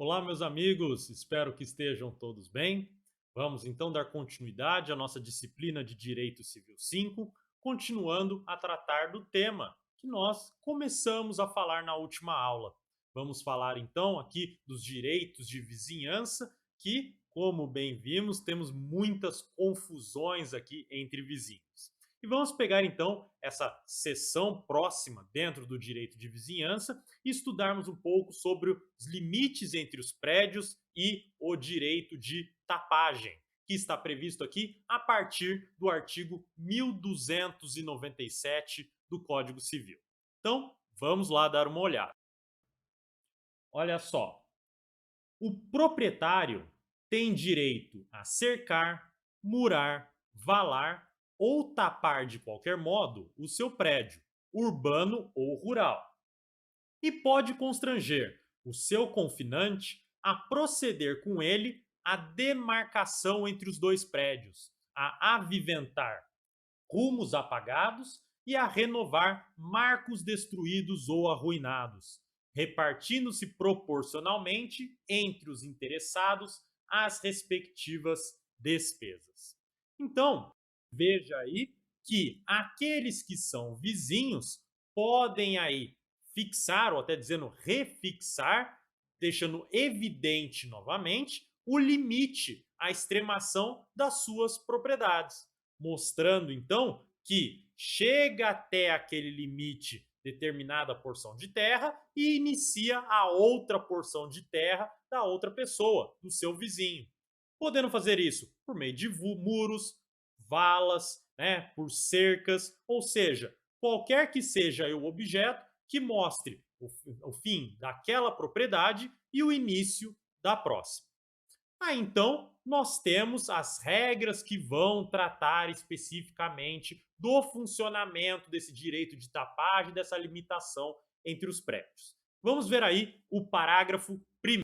Olá, meus amigos, espero que estejam todos bem. Vamos então dar continuidade à nossa disciplina de Direito Civil 5, continuando a tratar do tema que nós começamos a falar na última aula. Vamos falar então aqui dos direitos de vizinhança, que, como bem vimos, temos muitas confusões aqui entre vizinhos. E vamos pegar então essa seção próxima dentro do direito de vizinhança e estudarmos um pouco sobre os limites entre os prédios e o direito de tapagem, que está previsto aqui a partir do artigo 1297 do Código Civil. Então, vamos lá dar uma olhada. Olha só, o proprietário tem direito a cercar, murar, valar ou tapar de qualquer modo o seu prédio, urbano ou rural, e pode constranger o seu confinante a proceder com ele à demarcação entre os dois prédios, a aviventar rumos apagados e a renovar marcos destruídos ou arruinados, repartindo-se proporcionalmente entre os interessados as respectivas despesas. Então, veja aí que aqueles que são vizinhos podem aí fixar, ou até dizendo refixar, deixando evidente novamente o limite, a extremação das suas propriedades, mostrando então que chega até aquele limite determinada porção de terra e inicia a outra porção de terra da outra pessoa, do seu vizinho. Podendo fazer isso por meio de muros, valas, né, por cercas, ou seja, qualquer que seja o objeto que mostre o fim daquela propriedade e o início da próxima. Então, nós temos as regras que vão tratar especificamente do funcionamento desse direito de tapagem, dessa limitação entre os prédios. Vamos ver aí o parágrafo primeiro.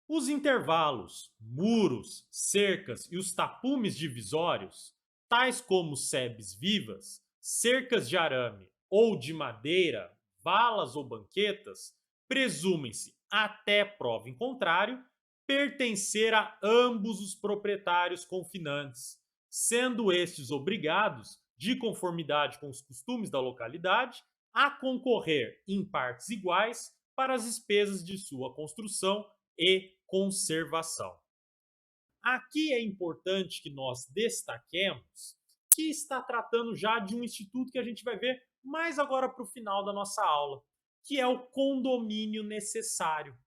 Os intervalos, muros, cercas e os tapumes divisórios, tais como sebes vivas, cercas de arame ou de madeira, valas ou banquetas, presumem-se, até prova em contrário, pertencer a ambos os proprietários confinantes, sendo estes obrigados, de conformidade com os costumes da localidade, a concorrer em partes iguais para as despesas de sua construção e conservação. Aqui é importante que nós destaquemos que está tratando já de um instituto que a gente vai ver mais agora para o final da nossa aula, que é o condomínio necessário.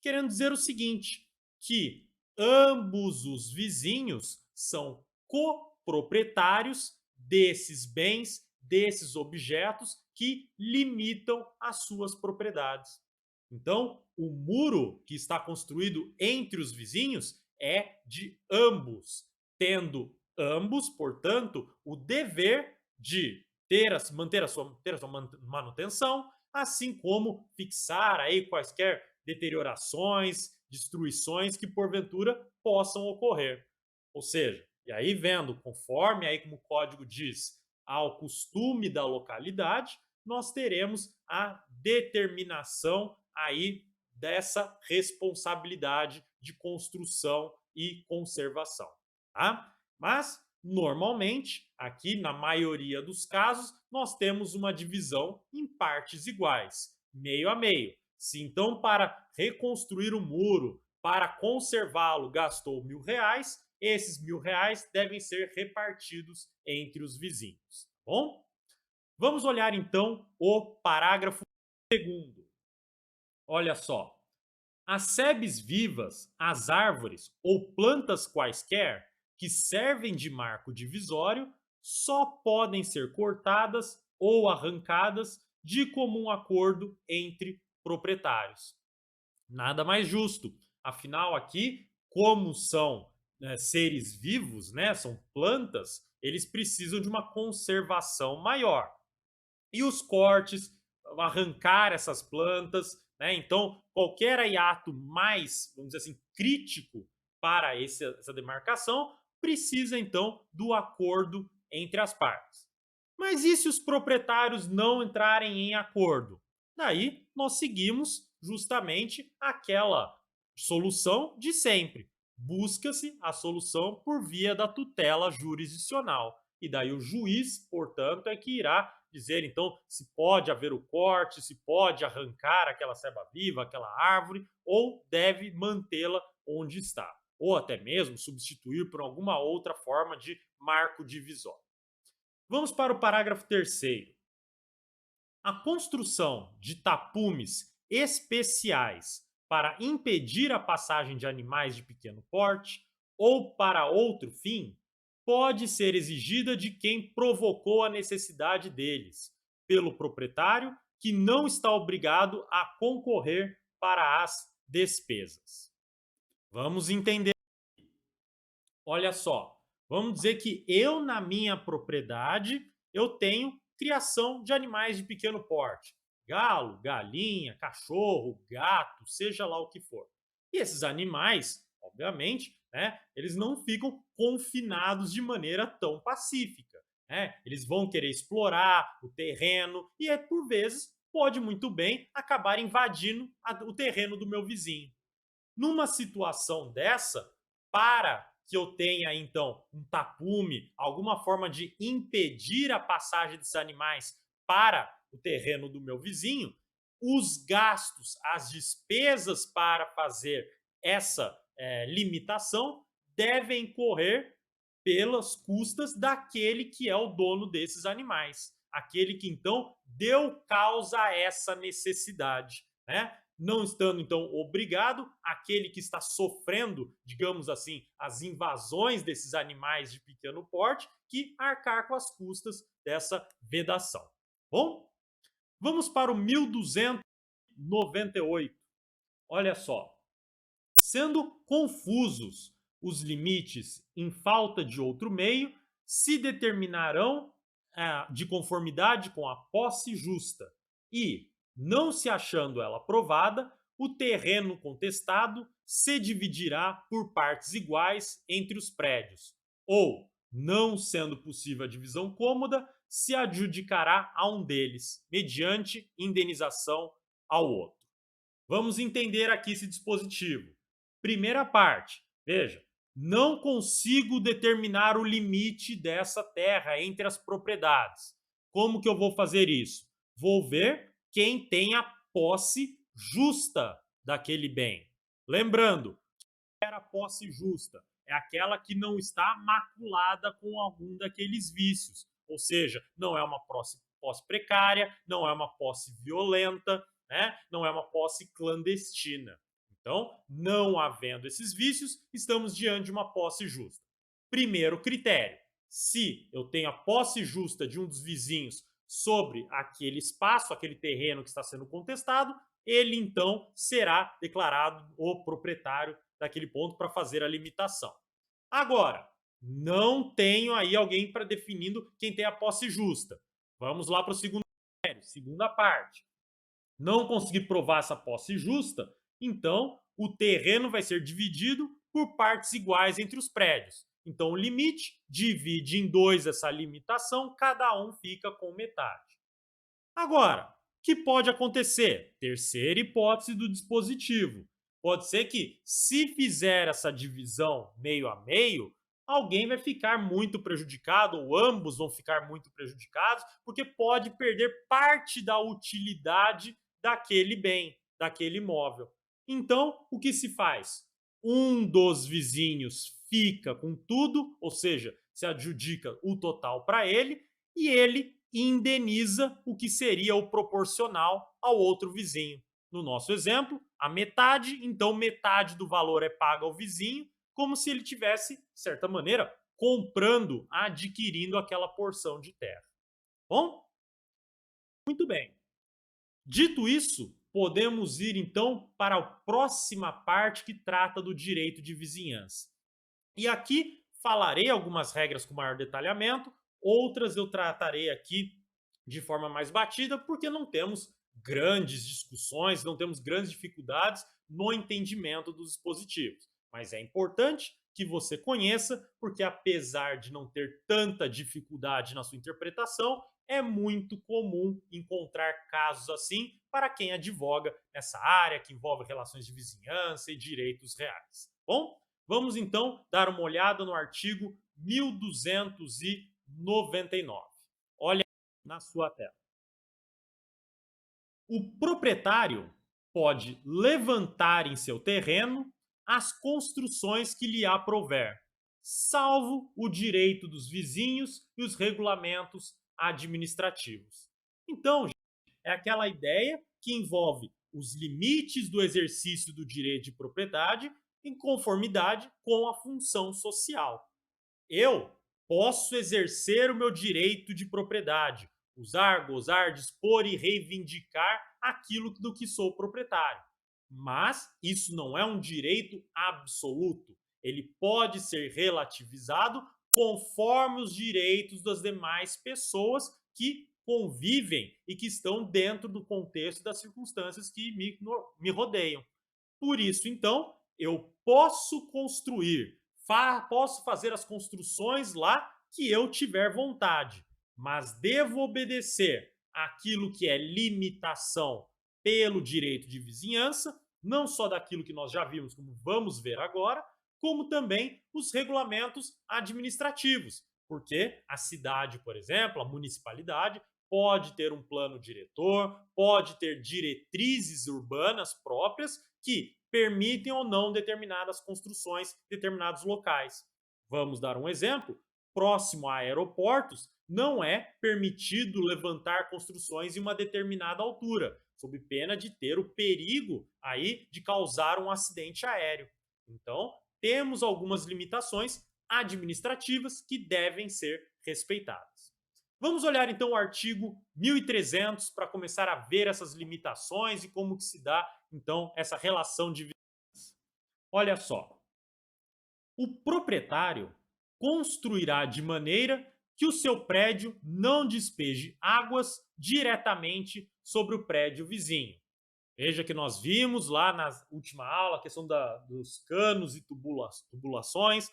Querendo dizer o seguinte, que ambos os vizinhos são coproprietários desses bens, desses objetos que limitam as suas propriedades. Então, o muro que está construído entre os vizinhos é de ambos, tendo ambos, portanto, o dever de ter a sua manutenção, assim como fixar aí quaisquer deteriorações, destruições que porventura possam ocorrer. Ou seja, e aí vendo, conforme aí como o código diz, ao costume da localidade, nós teremos a determinação aí dessa responsabilidade de construção e conservação, tá? Mas normalmente, aqui na maioria dos casos, nós temos uma divisão em partes iguais, meio a meio. Se então para reconstruir o muro, para conservá-lo, gastou R$ 1.000, esses R$ 1.000 devem ser repartidos entre os vizinhos, tá bom? Vamos olhar então o parágrafo segundo. Olha só, as sebes vivas, as árvores ou plantas quaisquer que servem de marco divisório só podem ser cortadas ou arrancadas de comum acordo entre proprietários. Nada mais justo. Afinal, aqui, como são seres vivos, né, são plantas, eles precisam de uma conservação maior. E os cortes, arrancar essas plantas, né? Então, qualquer ato mais, vamos dizer assim, crítico para essa demarcação precisa então do acordo entre as partes. Mas e se os proprietários não entrarem em acordo? Daí nós seguimos justamente aquela solução de sempre. Busca-se a solução por via da tutela jurisdicional. E daí o juiz, portanto, é que irá dizer, então, se pode haver o corte, se pode arrancar aquela ceba viva, aquela árvore, ou deve mantê-la onde está. Ou até mesmo substituir por alguma outra forma de marco divisório. Vamos para o parágrafo 3º. A construção de tapumes especiais para impedir a passagem de animais de pequeno porte ou para outro fim pode ser exigida de quem provocou a necessidade deles, pelo proprietário que não está obrigado a concorrer para as despesas. Vamos entender. Olha só, vamos dizer que eu, na minha propriedade, eu tenho criação de animais de pequeno porte. Galo, galinha, cachorro, gato, seja lá o que for. E esses animais, obviamente, né, eles não ficam confinados de maneira tão pacífica. Né? Eles vão querer explorar o terreno e, por vezes, pode muito bem acabar invadindo o terreno do meu vizinho. Numa situação dessa, para que eu tenha então um tapume, alguma forma de impedir a passagem desses animais para o terreno do meu vizinho, os gastos, as despesas para fazer essa limitação devem correr pelas custas daquele que é o dono desses animais, aquele que então deu causa a essa necessidade, né? Não estando, então, obrigado, aquele que está sofrendo, digamos assim, as invasões desses animais de pequeno porte, que arcar com as custas dessa vedação. Bom, vamos para o 1298. Olha só. Sendo confusos os limites em falta de outro meio, se determinarão de conformidade com a posse justa e, não se achando ela provada, o terreno contestado se dividirá por partes iguais entre os prédios, ou, não sendo possível a divisão cômoda, se adjudicará a um deles, mediante indenização ao outro. Vamos entender aqui esse dispositivo. Primeira parte, veja, não consigo determinar o limite dessa terra entre as propriedades. Como que eu vou fazer isso? Vou ver quem tem a posse justa daquele bem. Lembrando, que era a posse justa? É aquela que não está maculada com algum daqueles vícios. Ou seja, não é uma posse precária, não é uma posse violenta, né? Não é uma posse clandestina. Então, não havendo esses vícios, estamos diante de uma posse justa. Primeiro critério: se eu tenho a posse justa de um dos vizinhos sobre aquele espaço, aquele terreno que está sendo contestado, ele então será declarado o proprietário daquele ponto para fazer a limitação. Agora, não tenho aí alguém para definindo quem tem a posse justa. Vamos lá para o segundo critério, segunda parte. Não consegui provar essa posse justa, então o terreno vai ser dividido por partes iguais entre os prédios. Então o limite divide em 2 essa limitação, cada um fica com metade. Agora, o que pode acontecer? Terceira hipótese do dispositivo. Pode ser que, se fizer essa divisão meio a meio, alguém vai ficar muito prejudicado, ou ambos vão ficar muito prejudicados, porque pode perder parte da utilidade daquele bem, daquele imóvel. Então, o que se faz? Um dos vizinhos fica com tudo, ou seja, se adjudica o total para ele, e ele indeniza o que seria o proporcional ao outro vizinho. No nosso exemplo, a metade, então metade do valor é paga ao vizinho, como se ele tivesse, de certa maneira, comprando, adquirindo aquela porção de terra. Bom? Muito bem. Dito isso, podemos ir então para a próxima parte que trata do direito de vizinhança. E aqui falarei algumas regras com maior detalhamento, outras eu tratarei aqui de forma mais batida, porque não temos grandes discussões, não temos grandes dificuldades no entendimento dos dispositivos. Mas é importante que você conheça, porque apesar de não ter tanta dificuldade na sua interpretação, é muito comum encontrar casos assim para quem advoga nessa área que envolve relações de vizinhança e direitos reais. Bom, vamos então dar uma olhada no artigo 1299. Olha na sua tela. O proprietário pode levantar em seu terreno as construções que lhe aprouver, salvo o direito dos vizinhos e os regulamentos administrativos. Então, é aquela ideia que envolve os limites do exercício do direito de propriedade em conformidade com a função social. Eu posso exercer o meu direito de propriedade, usar, gozar, dispor e reivindicar aquilo do que sou proprietário. Mas isso não é um direito absoluto. Ele pode ser relativizado conforme os direitos das demais pessoas que convivem e que estão dentro do contexto das circunstâncias que me rodeiam. Por isso, então, eu posso construir, posso fazer as construções lá que eu tiver vontade, mas devo obedecer aquilo que é limitação pelo direito de vizinhança, não só daquilo que nós já vimos, como vamos ver agora, como também os regulamentos administrativos, porque a cidade, por exemplo, a municipalidade, pode ter um plano diretor, pode ter diretrizes urbanas próprias que permitem ou não determinadas construções, determinados locais. Vamos dar um exemplo: próximo a aeroportos, não é permitido levantar construções em uma determinada altura, sob pena de ter o perigo aí de causar um acidente aéreo. Então, temos algumas limitações administrativas que devem ser respeitadas. Vamos olhar então o artigo 1300 para começar a ver essas limitações e como que se dá então essa relação de vizinhança. Olha só, o proprietário construirá de maneira que o seu prédio não despeje águas diretamente sobre o prédio vizinho. Veja que nós vimos lá na última aula a questão dos canos e tubulações,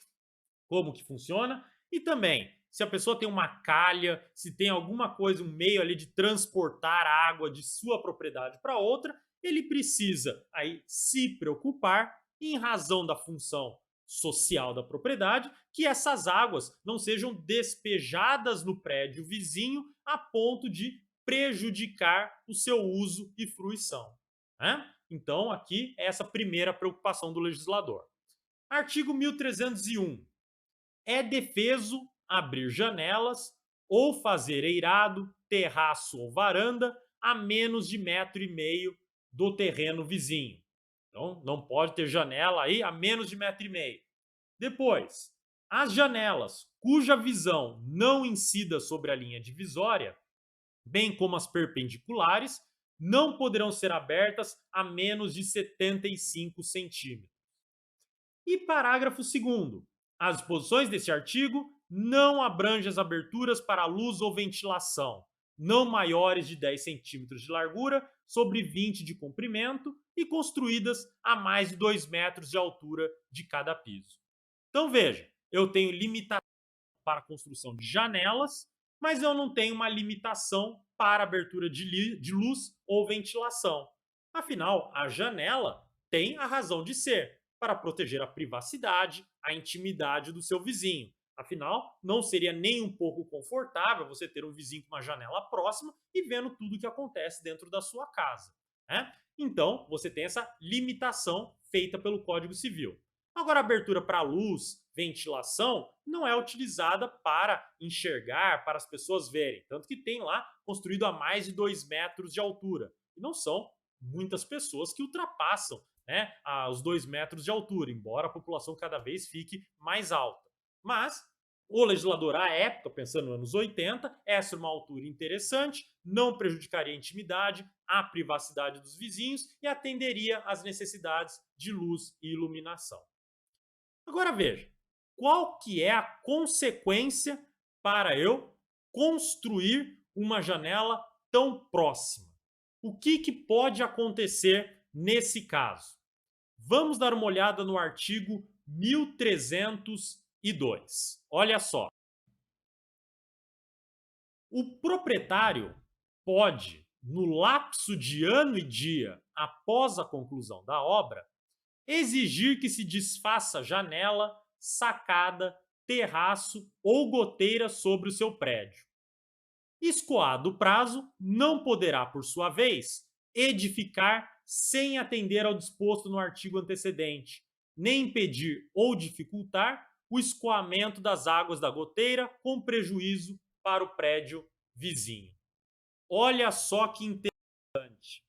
como que funciona, e também se a pessoa tem uma calha, se tem alguma coisa, um meio ali de transportar água de sua propriedade para outra, ele precisa aí se preocupar, em razão da função social da propriedade, que essas águas não sejam despejadas no prédio vizinho a ponto de prejudicar o seu uso e fruição, né? Então, aqui é essa primeira preocupação do legislador. Artigo 1301. É defeso abrir janelas ou fazer eirado, terraço ou varanda a menos de 1,5 m do terreno vizinho. Então, não pode ter janela aí a menos de 1,5 m. Depois, as janelas cuja visão não incida sobre a linha divisória, bem como as perpendiculares, não poderão ser abertas a menos de 75 centímetros. E parágrafo 2º. As disposições deste artigo não abrangem as aberturas para luz ou ventilação, não maiores de 10 centímetros de largura, sobre 20 de comprimento e construídas a mais de 2 metros de altura de cada piso. Então veja, eu tenho limitação para a construção de janelas, mas eu não tenho uma limitação para abertura de luz ou ventilação. Afinal, a janela tem a razão de ser, para proteger a privacidade, a intimidade do seu vizinho. Afinal, não seria nem um pouco confortável você ter um vizinho com uma janela próxima e vendo tudo o que acontece dentro da sua casa, né? Então, você tem essa limitação feita pelo Código Civil. Agora, a abertura para luz, ventilação, não é utilizada para enxergar, para as pessoas verem. Tanto que tem lá construído a mais de 2 metros de altura. E não são muitas pessoas que ultrapassam, né, os 2 metros de altura, embora a população cada vez fique mais alta. Mas o legislador, à época, pensando nos anos 80, essa é uma altura interessante, não prejudicaria a intimidade, a privacidade dos vizinhos e atenderia às necessidades de luz e iluminação. Agora veja, qual que é a consequência para eu construir uma janela tão próxima? O que pode acontecer nesse caso? Vamos dar uma olhada no artigo 1302. Olha só. O proprietário pode, no lapso de ano e dia após a conclusão da obra, exigir que se desfaça janela, sacada, terraço ou goteira sobre o seu prédio. Escoado o prazo, não poderá, por sua vez, edificar sem atender ao disposto no artigo antecedente, nem impedir ou dificultar o escoamento das águas da goteira com prejuízo para o prédio vizinho. Olha só que interessante.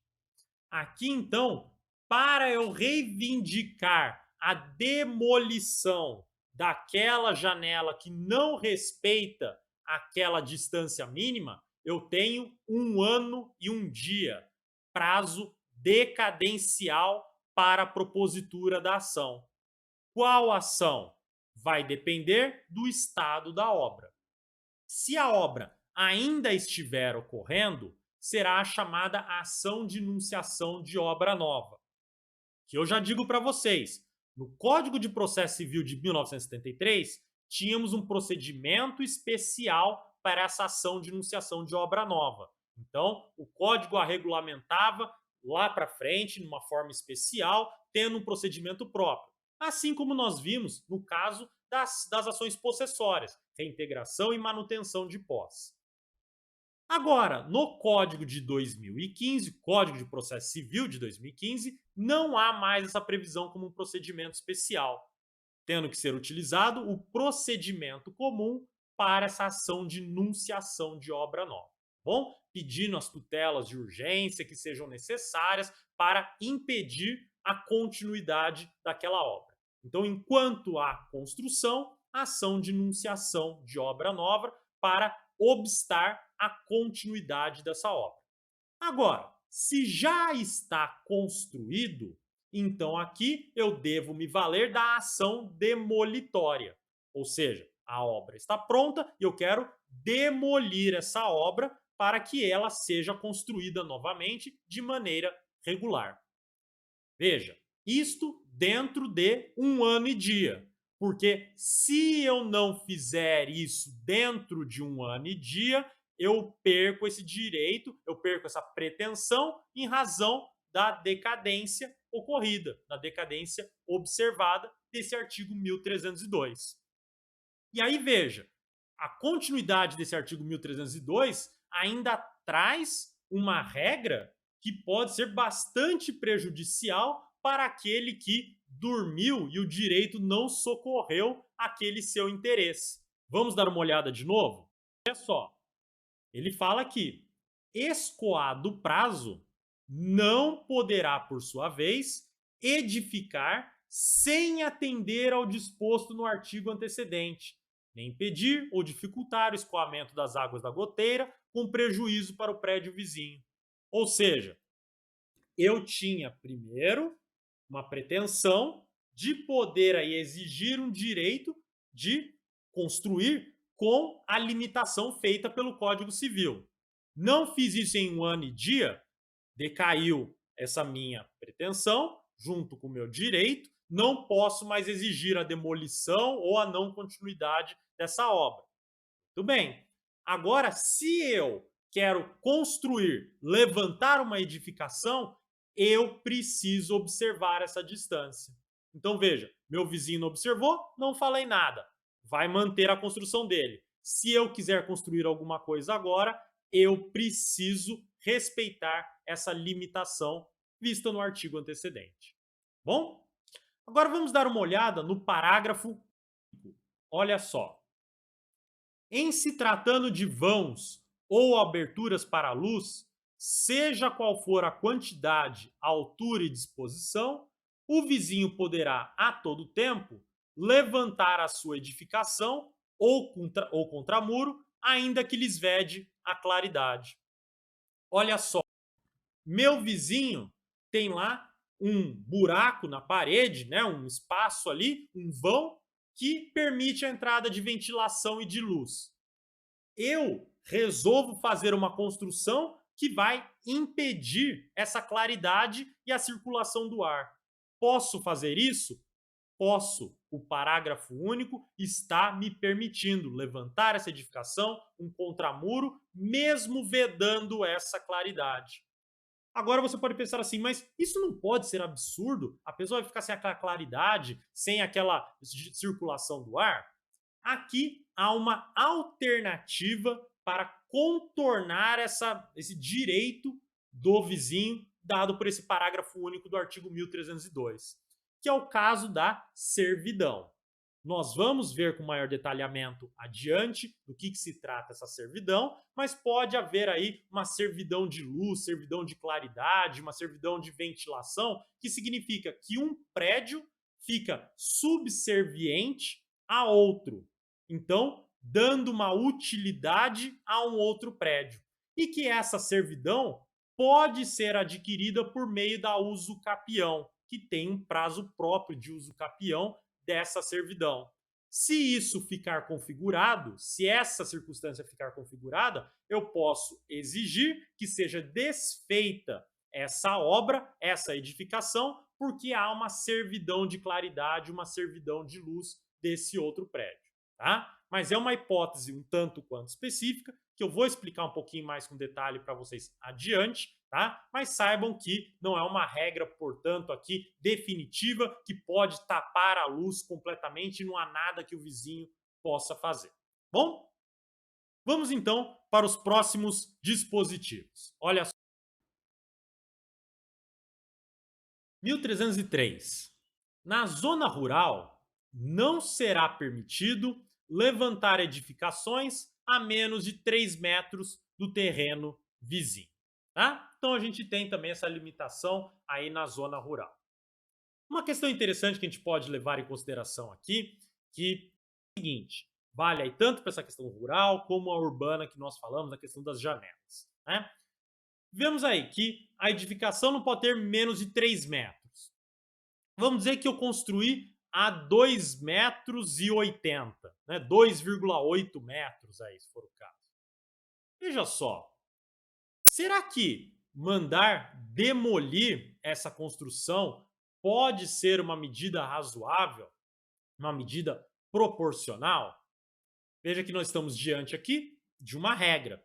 Aqui, então, para eu reivindicar a demolição daquela janela que não respeita aquela distância mínima, eu tenho 1 ano e 1 dia, prazo decadencial para a propositura da ação. Qual ação? Vai depender do estado da obra. Se a obra ainda estiver ocorrendo, será a chamada ação de enunciação de obra nova. Que eu já digo para vocês, no Código de Processo Civil de 1973, tínhamos um procedimento especial para essa ação de enunciação de obra nova. Então, o código a regulamentava lá para frente, numa forma especial, tendo um procedimento próprio. Assim como nós vimos no caso das ações possessórias, reintegração e manutenção de posse. Agora, no Código de 2015, Código de Processo Civil de 2015, não há mais essa previsão como um procedimento especial, tendo que ser utilizado o procedimento comum para essa ação de enunciação de obra nova. Bom, pedindo as tutelas de urgência que sejam necessárias para impedir a continuidade daquela obra. Então, enquanto há construção, ação de enunciação de obra nova para obstar a continuidade dessa obra. Agora, se já está construído, então aqui eu devo me valer da ação demolitória. Ou seja, a obra está pronta e eu quero demolir essa obra para que ela seja construída novamente de maneira regular. Veja, isto dentro de 1 ano e dia. Porque se eu não fizer isso dentro de 1 ano e dia, eu perco esse direito, eu perco essa pretensão em razão da decadência ocorrida, da decadência observada desse artigo 1302. E aí, veja, a continuidade desse artigo 1302 ainda traz uma regra que pode ser bastante prejudicial para aquele que dormiu e o direito não socorreu aquele seu interesse. Vamos dar uma olhada de novo? Olha só, ele fala aqui, escoado o prazo, não poderá, por sua vez, edificar sem atender ao disposto no artigo antecedente, nem impedir ou dificultar o escoamento das águas da goteira com prejuízo para o prédio vizinho. Ou seja, eu tinha primeiro uma pretensão de poder aí exigir um direito de construir com a limitação feita pelo Código Civil. Não fiz isso em 1 ano e dia, decaiu essa minha pretensão junto com o meu direito, não posso mais exigir a demolição ou a não continuidade dessa obra. Tudo bem. Agora, se eu quero construir, levantar uma edificação, eu preciso observar essa distância. Então, veja, meu vizinho não observou, não falei nada. Vai manter a construção dele. Se eu quiser construir alguma coisa agora, eu preciso respeitar essa limitação vista no artigo antecedente. Bom? Agora vamos dar uma olhada no parágrafo 5. Olha só. Em se tratando de vãos ou aberturas para a luz, seja qual for a quantidade, altura e disposição, o vizinho poderá, a todo tempo, levantar a sua edificação ou contramuro, ainda que lhes vede a claridade. Olha só, meu vizinho tem lá um buraco na parede, né, um espaço ali, um vão, que permite a entrada de ventilação e de luz. Eu resolvo fazer uma construção que vai impedir essa claridade e a circulação do ar. Posso fazer isso? o parágrafo único está me permitindo levantar essa edificação, um contramuro, mesmo vedando essa claridade. Agora você pode pensar assim, mas isso não pode ser absurdo? A pessoa vai ficar sem aquela claridade, sem aquela circulação do ar? Aqui há uma alternativa para contornar esse direito do vizinho dado por esse parágrafo único do artigo 1302, que é o caso da servidão. Nós vamos ver com maior detalhamento adiante do que se trata essa servidão, mas pode haver aí uma servidão de luz, servidão de claridade, uma servidão de ventilação, que significa que um prédio fica subserviente a outro. Então, dando uma utilidade a um outro prédio. E que essa servidão pode ser adquirida por meio da uso capião, que tem um prazo próprio de uso capião dessa servidão. Se isso ficar configurado, se essa circunstância ficar configurada, eu posso exigir que seja desfeita essa obra, essa edificação, porque há uma servidão de claridade, uma servidão de luz desse outro prédio. Tá? Mas é uma hipótese um tanto quanto específica, que eu vou explicar um pouquinho mais com detalhe para vocês adiante, tá? Mas saibam que não é uma regra, portanto, aqui definitiva, que pode tapar a luz completamente e não há nada que o vizinho possa fazer. Bom, vamos então para os próximos dispositivos. Olha só. 1303. Na zona rural, não será permitido levantar edificações a menos de 3 metros do terreno vizinho. Tá? Então a gente tem também essa limitação aí na zona rural. Uma questão interessante que a gente pode levar em consideração aqui, que é o seguinte, vale aí tanto para essa questão rural como a urbana que nós falamos, a questão das janelas. Né? Vemos aí que a edificação não pode ter menos de 3 metros. Vamos dizer que eu construí a 2,80 metros, né? 2,8 metros aí, se for o caso. Veja só, será que mandar demolir essa construção pode ser uma medida razoável, uma medida proporcional? Veja que nós estamos diante aqui de uma regra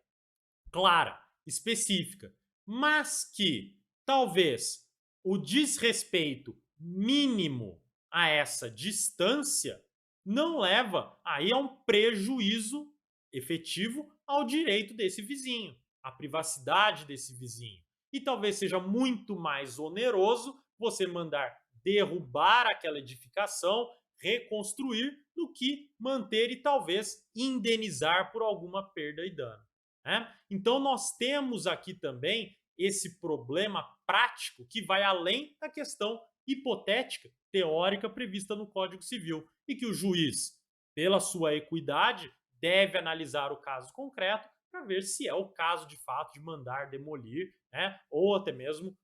clara, específica, mas que talvez o desrespeito mínimo a essa distância não leva aí a um prejuízo efetivo ao direito desse vizinho, à privacidade desse vizinho. E talvez seja muito mais oneroso você mandar derrubar aquela edificação, reconstruir, do que manter e talvez indenizar por alguma perda e dano. Né? Então, nós temos aqui também esse problema prático que vai além da questão hipotética, teórica prevista no Código Civil e que o juiz, pela sua equidade, deve analisar o caso concreto para ver se é o caso de fato de mandar demolir, né, ou até mesmo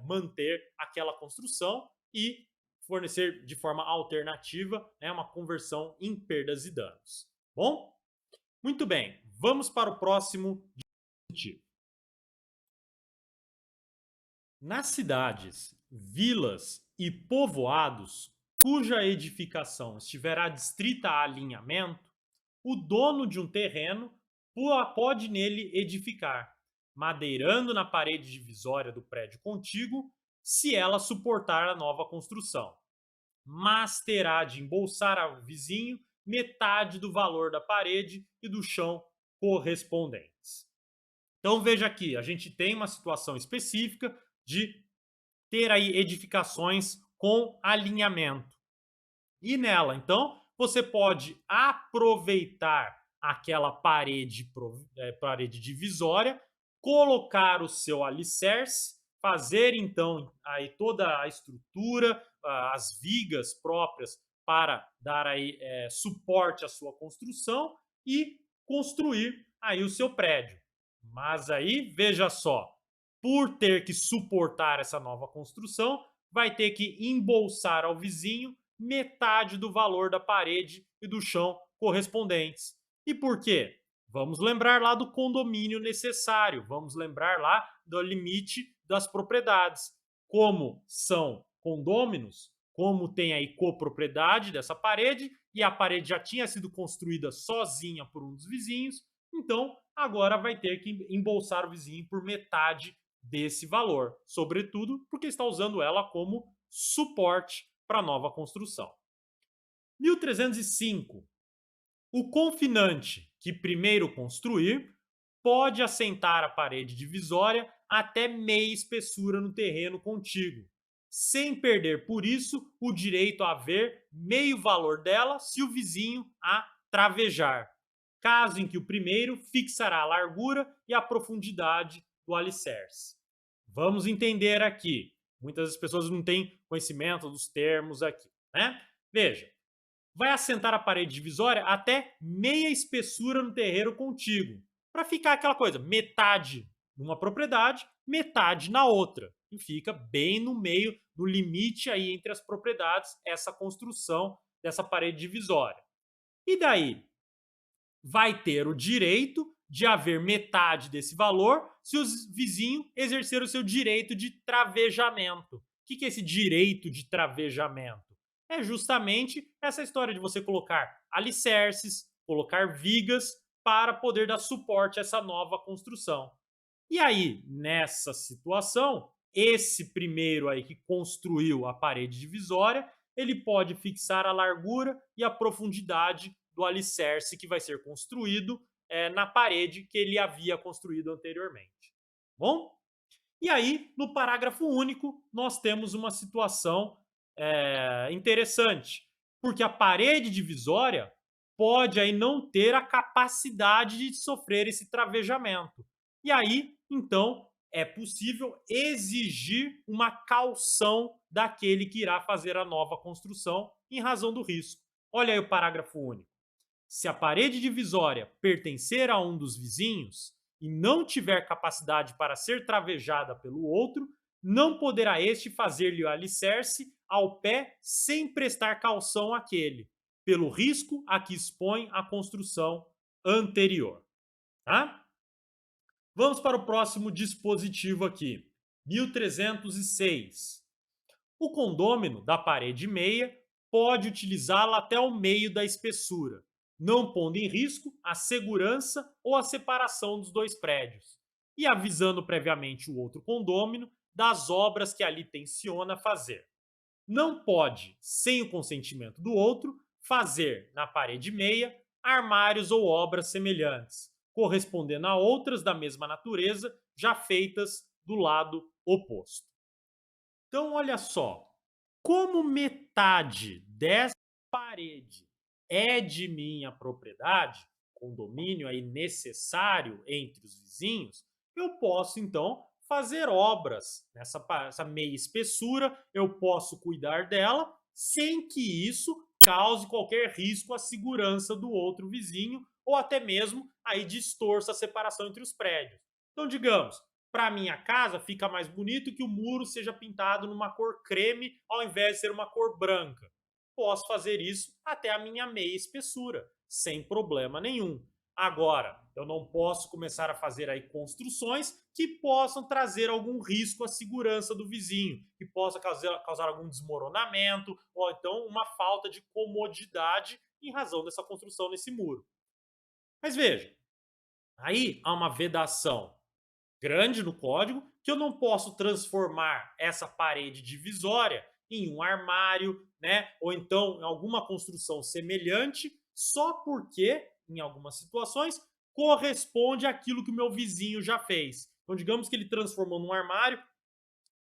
manter aquela construção e fornecer de forma alternativa, né, uma conversão em perdas e danos. Bom? Muito bem, vamos para o próximo dispositivo. Nas cidades, vilas e povoados cuja edificação estiver adstrita a alinhamento, o dono de um terreno pode nele edificar, madeirando na parede divisória do prédio contíguo, se ela suportar a nova construção, mas terá de embolsar ao vizinho metade do valor da parede e do chão correspondentes. Então veja aqui, a gente tem uma situação específica de ter aí edificações com alinhamento. E nela, então, você pode aproveitar aquela parede divisória, colocar o seu alicerce, fazer então aí toda a estrutura, as vigas próprias para dar aí suporte à sua construção e construir aí o seu prédio. Mas aí, veja só, por ter que suportar essa nova construção, vai ter que embolsar ao vizinho metade do valor da parede e do chão correspondentes. E por quê? Vamos lembrar lá do condomínio necessário, vamos lembrar lá do limite das propriedades. Como são condôminos, como tem aí copropriedade dessa parede e a parede já tinha sido construída sozinha por um dos vizinhos, então agora vai ter que embolsar o vizinho por metade desse valor, sobretudo porque está usando ela como suporte para a nova construção. 1305. O confinante que primeiro construir pode assentar a parede divisória até meia espessura no terreno contíguo, sem perder por isso o direito a ver meio valor dela se o vizinho a travejar, caso em que o primeiro fixará a largura e a profundidade do alicerce. Vamos entender aqui. Muitas pessoas não têm conhecimento dos termos aqui, né? Veja, vai assentar a parede divisória até meia espessura no terreno contíguo, para ficar aquela coisa, metade numa propriedade, metade na outra. E fica bem no meio, no limite aí entre as propriedades, essa construção dessa parede divisória. E daí? Vai ter o direito de haver metade desse valor se o vizinho exercer o seu direito de travejamento. O que é esse direito de travejamento? É justamente essa história de você colocar alicerces, colocar vigas para poder dar suporte a essa nova construção. E aí, nessa situação, esse primeiro aí que construiu a parede divisória, ele pode fixar a largura e a profundidade do alicerce que vai ser construído na parede que ele havia construído anteriormente. Bom? E aí, no parágrafo único, nós temos uma situação interessante, porque a parede divisória pode aí não ter a capacidade de sofrer esse travejamento. E aí, então, é possível exigir uma caução daquele que irá fazer a nova construção em razão do risco. Olha aí o parágrafo único. Se a parede divisória pertencer a um dos vizinhos e não tiver capacidade para ser travejada pelo outro, não poderá este fazer-lhe o alicerce ao pé sem prestar caução àquele, pelo risco a que expõe a construção anterior. Tá? Vamos para o próximo dispositivo aqui. 1306. O condômino da parede meia pode utilizá-la até o meio da espessura, não pondo em risco a segurança ou a separação dos dois prédios, e avisando previamente o outro condômino das obras que ali tenciona fazer. Não pode, sem o consentimento do outro, fazer na parede meia armários ou obras semelhantes, correspondendo a outras da mesma natureza já feitas do lado oposto. Então, olha só, como metade dessa parede é de minha propriedade, condomínio aí necessário entre os vizinhos, eu posso então fazer obras nessa essa meia espessura, eu posso cuidar dela sem que isso cause qualquer risco à segurança do outro vizinho ou até mesmo aí distorça a separação entre os prédios. Então, digamos, para minha casa fica mais bonito que o muro seja pintado numa cor creme ao invés de ser uma cor branca. Posso fazer isso até a minha meia espessura, sem problema nenhum. Agora, eu não posso começar a fazer aí construções que possam trazer algum risco à segurança do vizinho, que possa causar algum desmoronamento ou então uma falta de comodidade em razão dessa construção nesse muro. Mas veja, aí há uma vedação grande no código que eu não posso transformar essa parede divisória em um armário, né? Ou então em alguma construção semelhante, só porque, em algumas situações, corresponde àquilo que o meu vizinho já fez. Então, digamos que ele transformou num armário,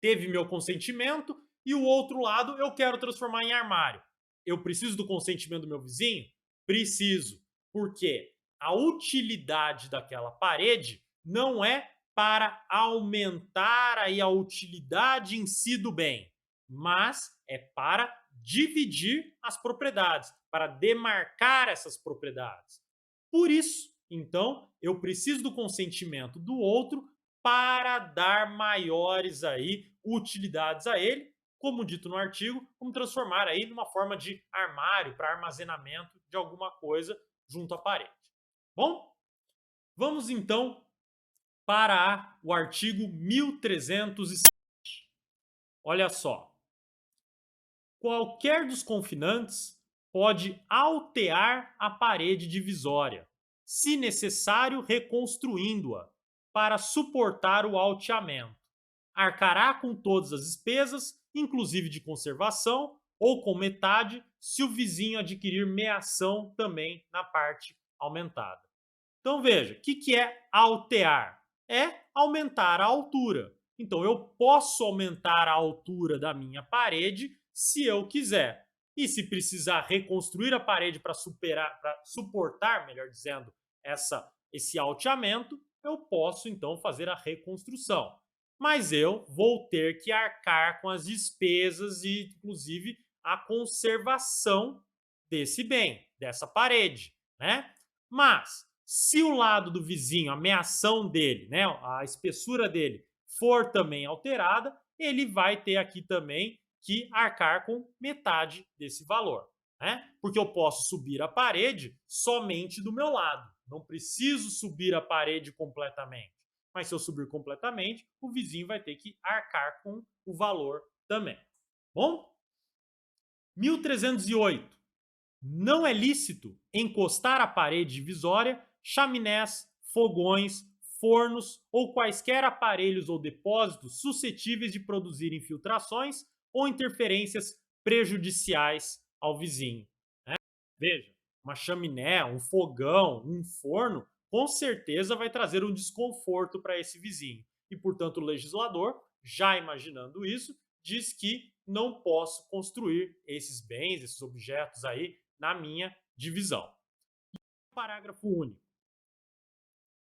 teve meu consentimento, e o outro lado eu quero transformar em armário. Eu preciso do consentimento do meu vizinho? Preciso. Porque a utilidade daquela parede não é para aumentar aí a utilidade em si do bem, mas é para dividir as propriedades, para demarcar essas propriedades. Por isso, então, eu preciso do consentimento do outro para dar maiores aí utilidades a ele, como dito no artigo, como transformar aí numa forma de armário para armazenamento de alguma coisa junto à parede. Bom, vamos então para o artigo 1307. Olha só. qualquer dos confinantes pode altear a parede divisória, se necessário reconstruindo-a, para suportar o alteamento. Arcará com todas as despesas, inclusive de conservação, ou com metade, se o vizinho adquirir meação também na parte aumentada. Então veja, o que é altear? É aumentar a altura. Então eu posso aumentar a altura da minha parede se eu quiser. E se precisar reconstruir a parede para suportar, melhor dizendo, esse alteamento, eu posso então fazer a reconstrução. Mas eu vou ter que arcar com as despesas e, inclusive, a conservação desse bem, dessa parede, né? Mas se o lado do vizinho, a meação dele, né, a espessura dele for também alterada, ele vai ter aqui também que arcar com metade desse valor, né? Porque eu posso subir a parede somente do meu lado. Não preciso subir a parede completamente. Mas se eu subir completamente, o vizinho vai ter que arcar com o valor também. Bom? 1308. Não é lícito encostar à parede divisória chaminés, fogões, fornos ou quaisquer aparelhos ou depósitos suscetíveis de produzir infiltrações ou interferências prejudiciais ao vizinho. Né? Veja, uma chaminé, um fogão, um forno, com certeza vai trazer um desconforto para esse vizinho. E, portanto, o legislador, já imaginando isso, diz que não posso construir esses bens, esses objetos aí na minha divisão. Parágrafo único.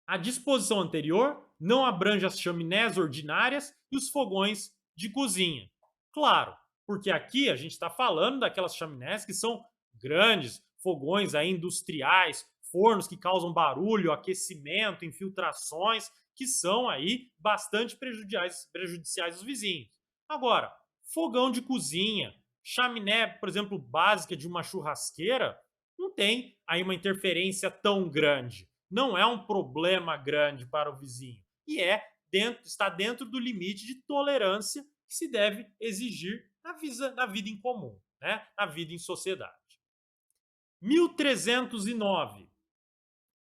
A disposição anterior não abrange as chaminés ordinárias e os fogões de cozinha. Claro, porque aqui a gente está falando daquelas chaminés que são grandes, fogões aí industriais, fornos que causam barulho, aquecimento, infiltrações, que são aí bastante prejudiciais aos vizinhos. Agora, fogão de cozinha, chaminé, por exemplo, básica de uma churrasqueira, não tem aí uma interferência tão grande. Não é um problema grande para o vizinho. E está dentro do limite de tolerância que se deve exigir na vida em comum, né? Na vida em sociedade. 1309.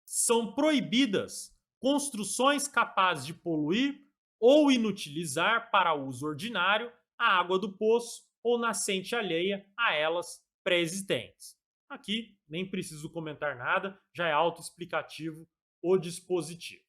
São proibidas construções capazes de poluir ou inutilizar para uso ordinário a água do poço ou nascente alheia a elas pré-existentes. Aqui nem preciso comentar nada, já é autoexplicativo o dispositivo.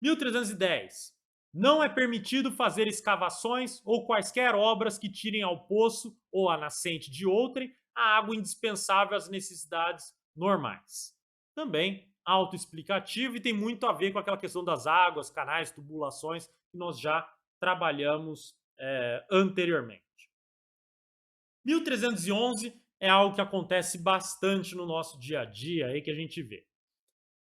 1310. Não é permitido fazer escavações ou quaisquer obras que tirem ao poço ou à nascente de outrem a água indispensável às necessidades normais. Também autoexplicativo e tem muito a ver com aquela questão das águas, canais, tubulações que nós já trabalhamos anteriormente. 1311 é algo que acontece bastante no nosso dia a dia, aí que a gente vê.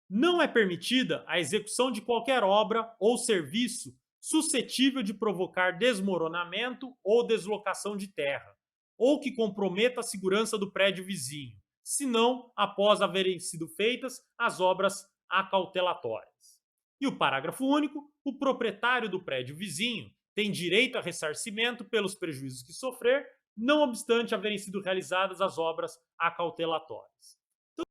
Não é permitida a execução de qualquer obra ou serviço suscetível de provocar desmoronamento ou deslocação de terra, ou que comprometa a segurança do prédio vizinho, senão após haverem sido feitas as obras acautelatórias. E o parágrafo único, o proprietário do prédio vizinho tem direito a ressarcimento pelos prejuízos que sofrer, não obstante haverem sido realizadas as obras acautelatórias. Então,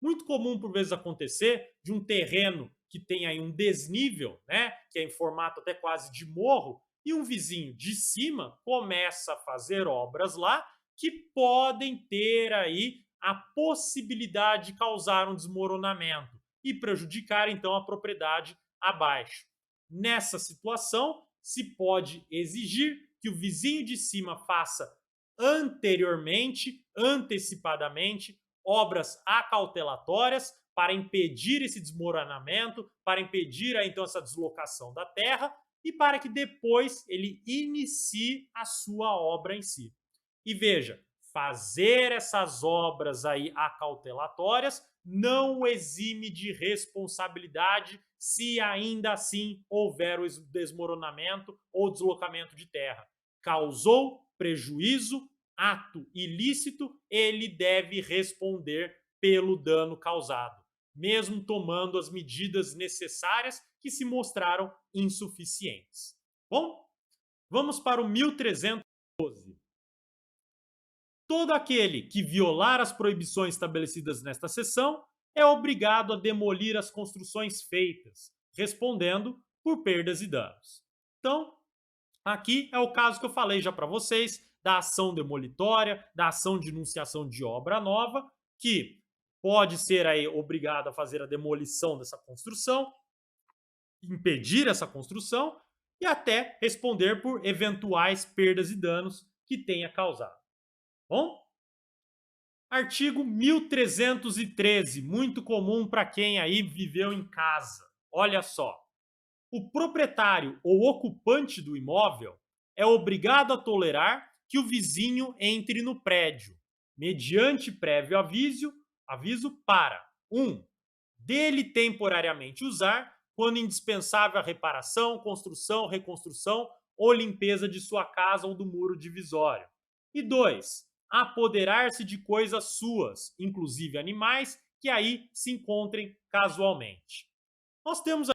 muito comum por vezes acontecer de um terreno que tem aí um desnível, né, que é em formato até quase de morro, e um vizinho de cima começa a fazer obras lá que podem ter aí a possibilidade de causar um desmoronamento e prejudicar então a propriedade abaixo. Nessa situação, se pode exigir que o vizinho de cima faça anteriormente, antecipadamente, obras acautelatórias para impedir esse desmoronamento, para impedir então essa deslocação da terra e para que depois ele inicie a sua obra em si. E veja, fazer essas obras aí acautelatórias não o exime de responsabilidade se ainda assim houver o desmoronamento ou deslocamento de terra. Causou prejuízo, ato ilícito, ele deve responder pelo dano causado, mesmo tomando as medidas necessárias que se mostraram insuficientes. Bom, vamos para o 1312. todo aquele que violar as proibições estabelecidas nesta seção é obrigado a demolir as construções feitas, respondendo por perdas e danos. Então, aqui é o caso que eu falei já para vocês, da ação demolitória, da ação de enunciação de obra nova, que pode ser aí obrigado a fazer a demolição dessa construção, impedir essa construção e até responder por eventuais perdas e danos que tenha causado. Bom? Artigo 1313, muito comum para quem aí viveu em casa. Olha só. O proprietário ou ocupante do imóvel é obrigado a tolerar que o vizinho entre no prédio, mediante prévio aviso para 1. Dele temporariamente usar, quando indispensável a reparação, construção, reconstrução ou limpeza de sua casa ou do muro divisório. E 2. Apoderar-se de coisas suas, inclusive animais, que aí se encontrem casualmente. Nós temos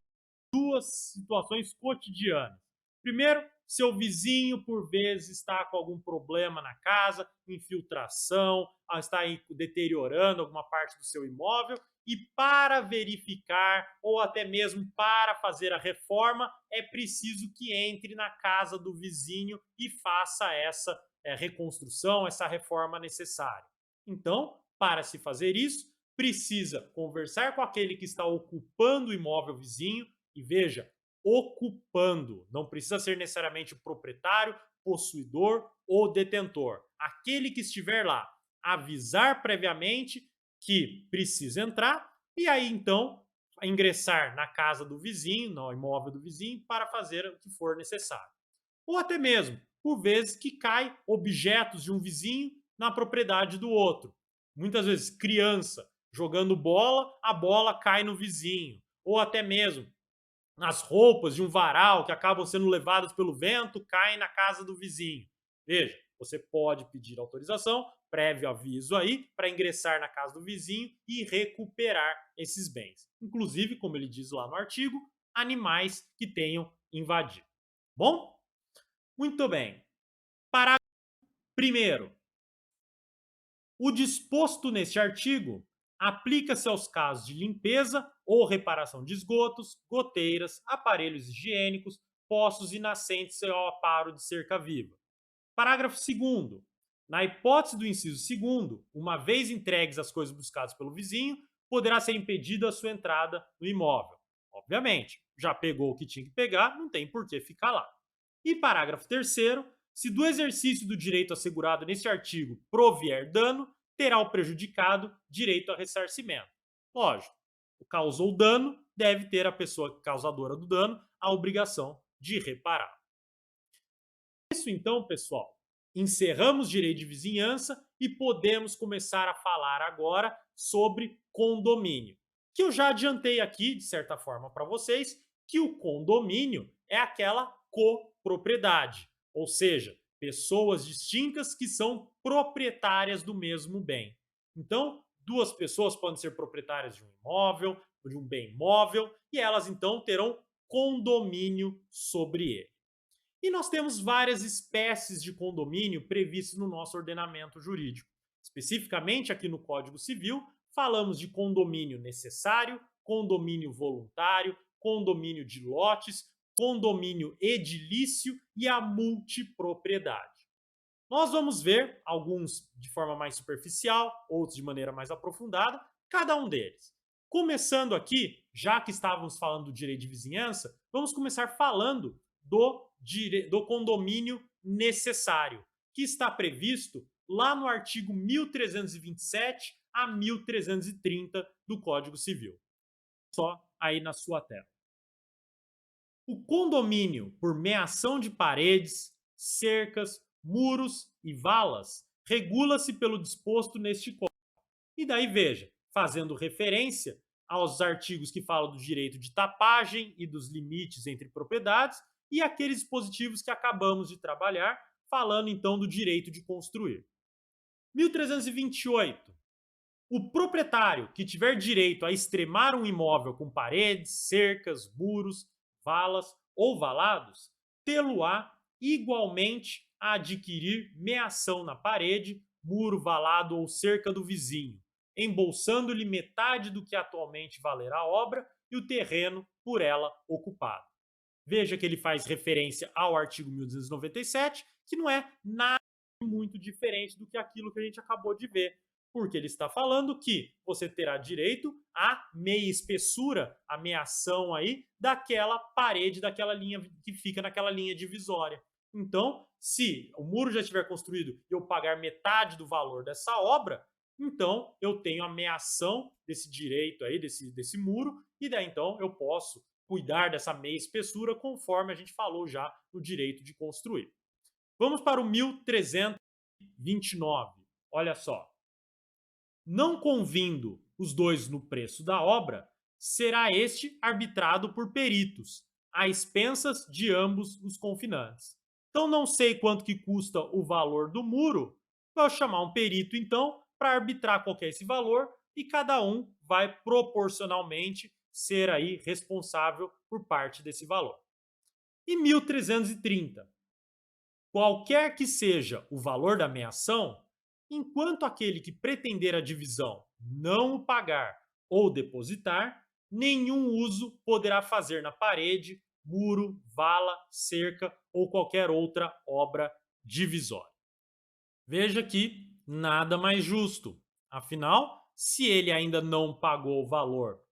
duas situações cotidianas. Primeiro, seu vizinho, por vezes, está com algum problema na casa, infiltração, está aí deteriorando alguma parte do seu imóvel, e para verificar ou até mesmo para fazer a reforma, é preciso que entre na casa do vizinho e faça essa reconstrução, essa reforma necessária. Então, para se fazer isso, precisa conversar com aquele que está ocupando o imóvel vizinho, e veja, ocupando, não precisa ser necessariamente o proprietário, possuidor ou detentor. Aquele que estiver lá, avisar previamente que precisa entrar e aí então ingressar na casa do vizinho, no imóvel do vizinho, para fazer o que for necessário. Ou até mesmo, por vezes, que cai objetos de um vizinho na propriedade do outro. Muitas vezes, criança jogando bola, a bola cai no vizinho. Ou até mesmo as roupas de um varal que acabam sendo levadas pelo vento caem na casa do vizinho. Veja, você pode pedir autorização, prévio aviso aí, para ingressar na casa do vizinho e recuperar esses bens. Inclusive, como ele diz lá no artigo, animais que tenham invadido. Bom? Muito bem. Parágrafo 1º. O disposto neste artigo aplica-se aos casos de limpeza ou reparação de esgotos, goteiras, aparelhos higiênicos, poços e nascentes ao aparo de cerca viva. Parágrafo 2º. Na hipótese do inciso 2º, uma vez entregues as coisas buscadas pelo vizinho, poderá ser impedida a sua entrada no imóvel. Obviamente, já pegou o que tinha que pegar, não tem por que ficar lá. E parágrafo 3º, se do exercício do direito assegurado neste artigo provier dano, terá o prejudicado direito a ressarcimento. Lógico, causou dano, deve ter a pessoa causadora do dano a obrigação de reparar. Isso então, pessoal, encerramos direito de vizinhança e podemos começar a falar agora sobre condomínio. Que eu já adiantei aqui, de certa forma, para vocês, que o condomínio é aquela copropriedade, ou seja, pessoas distintas que são proprietárias do mesmo bem. Então, duas pessoas podem ser proprietárias de um imóvel, de um bem móvel, e elas então terão condomínio sobre ele. E nós temos várias espécies de condomínio previstas no nosso ordenamento jurídico. Especificamente aqui no Código Civil, falamos de condomínio necessário, condomínio voluntário, condomínio de lotes, condomínio edilício e a multipropriedade. Nós vamos ver alguns de forma mais superficial, outros de maneira mais aprofundada, cada um deles. Começando aqui, já que estávamos falando do direito de vizinhança, vamos começar falando do condomínio necessário, que está previsto lá no artigo 1327 a 1330 do Código Civil. Só aí na sua tela. O condomínio por meação de paredes, cercas, muros e valas regula-se pelo disposto neste Código. E daí veja, fazendo referência aos artigos que falam do direito de tapagem e dos limites entre propriedades e aqueles dispositivos que acabamos de trabalhar, falando então do direito de construir. 1328. O proprietário que tiver direito a extremar um imóvel com paredes, cercas, muros, valas ou valados, tê-lo-á igualmente a adquirir meação na parede, muro, valado ou cerca do vizinho, embolsando-lhe metade do que atualmente valerá a obra e o terreno por ela ocupado. Veja que ele faz referência ao artigo 1297, que não é nada muito diferente do que aquilo que a gente acabou de ver, porque ele está falando que você terá direito à meia espessura, a meiação aí daquela parede, daquela linha que fica naquela linha divisória. Então, se o muro já estiver construído e eu pagar metade do valor dessa obra, então eu tenho a meiação desse direito aí, desse muro, e daí então eu posso cuidar dessa meia espessura conforme a gente falou já no direito de construir. Vamos para o 1329. Olha só. Não convindo os dois no preço da obra, será este arbitrado por peritos, a expensas de ambos os confinantes. Então não sei quanto que custa o valor do muro, vou chamar um perito então para arbitrar qual que é esse valor e cada um vai proporcionalmente ser aí responsável por parte desse valor. E 1330. Qualquer que seja o valor da meação, enquanto aquele que pretender a divisão não o pagar ou depositar, nenhum uso poderá fazer na parede, muro, vala, cerca ou qualquer outra obra divisória. Veja que nada mais justo. Afinal, se ele ainda não pagou o valor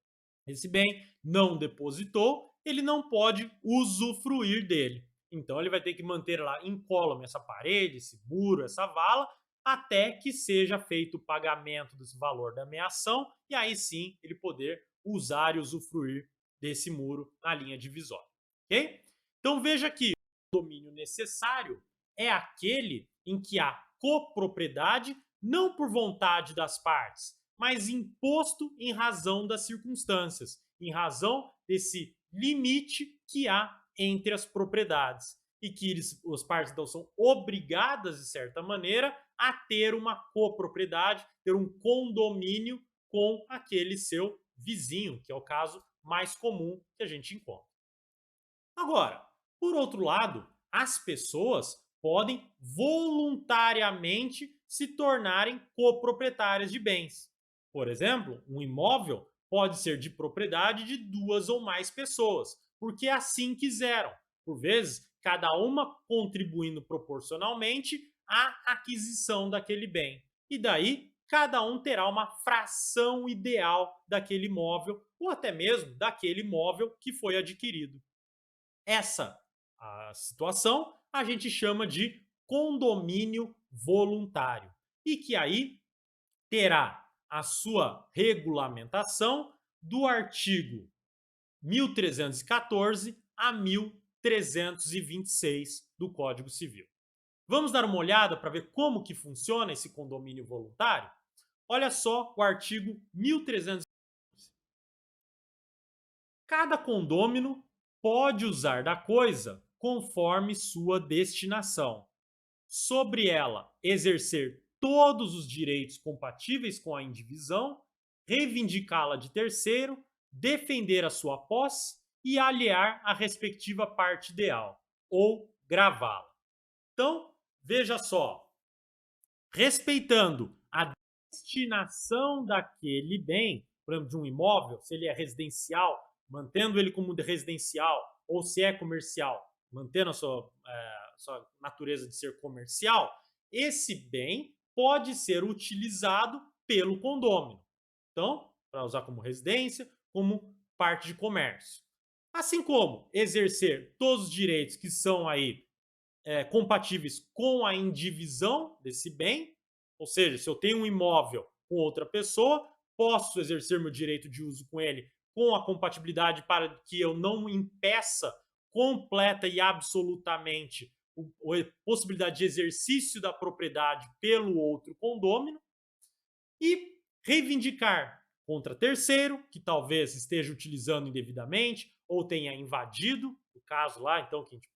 desse bem, não depositou, ele não pode usufruir dele. Então ele vai ter que manter lá incólume essa parede, esse muro, essa vala, até que seja feito o pagamento desse valor da meação e aí sim ele poder usar e usufruir desse muro na linha divisória. Ok? Então veja que o domínio necessário é aquele em que há copropriedade não por vontade das partes, mas imposto em razão das circunstâncias, em razão desse limite que há entre as propriedades. E que as partes então são obrigadas, de certa maneira, a ter uma copropriedade, ter um condomínio com aquele seu vizinho, que é o caso mais comum que a gente encontra. Agora, por outro lado, as pessoas podem voluntariamente se tornarem coproprietárias de bens. Por exemplo, um imóvel pode ser de propriedade de duas ou mais pessoas, porque assim quiseram. Por vezes, cada uma contribuindo proporcionalmente à aquisição daquele bem. E daí, cada um terá uma fração ideal daquele imóvel ou até mesmo daquele imóvel que foi adquirido. Essa a situação a gente chama de condomínio voluntário e que aí terá a sua regulamentação do artigo 1314 a 1326 do Código Civil. Vamos dar uma olhada para ver como que funciona esse condomínio voluntário? Olha só o artigo 1314. Cada condômino pode usar da coisa conforme sua destinação. Sobre ela exercer todos os direitos compatíveis com a indivisão, reivindicá-la de terceiro, defender a sua posse e aliar a respectiva parte ideal, ou gravá-la. Então, veja só, respeitando a destinação daquele bem, por exemplo, de um imóvel, se ele é residencial, mantendo ele como residencial, ou se é comercial, mantendo a sua natureza de ser comercial, esse bem pode ser utilizado pelo condômino. Então, para usar como residência, como parte de comércio. Assim como exercer todos os direitos que são aí compatíveis com a indivisão desse bem, ou seja, se eu tenho um imóvel com outra pessoa, posso exercer meu direito de uso com ele com a compatibilidade para que eu não impeça completa e absolutamente a possibilidade de exercício da propriedade pelo outro condômino e reivindicar contra terceiro, que talvez esteja utilizando indevidamente ou tenha invadido, o caso lá, então, que a gente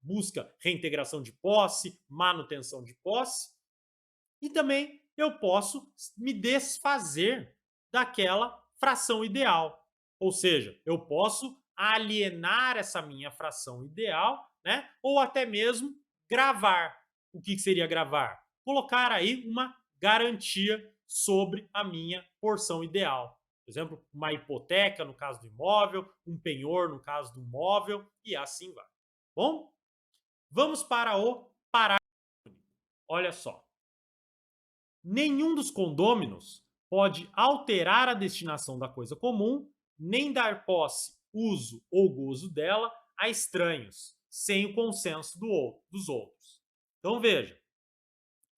busca reintegração de posse, manutenção de posse, e também eu posso me desfazer daquela fração ideal. Ou seja, eu posso alienar essa minha fração ideal, né? Ou até mesmo gravar. O que seria gravar? colocar aí uma garantia sobre a minha porção ideal. Por exemplo, uma hipoteca no caso do imóvel, um penhor no caso do imóvel e assim vai. Bom, vamos para o parágrafo. Olha só. Nenhum dos condôminos pode alterar a destinação da coisa comum, nem dar posse, uso ou gozo dela a estranhos, sem o consenso dos outros. Então veja,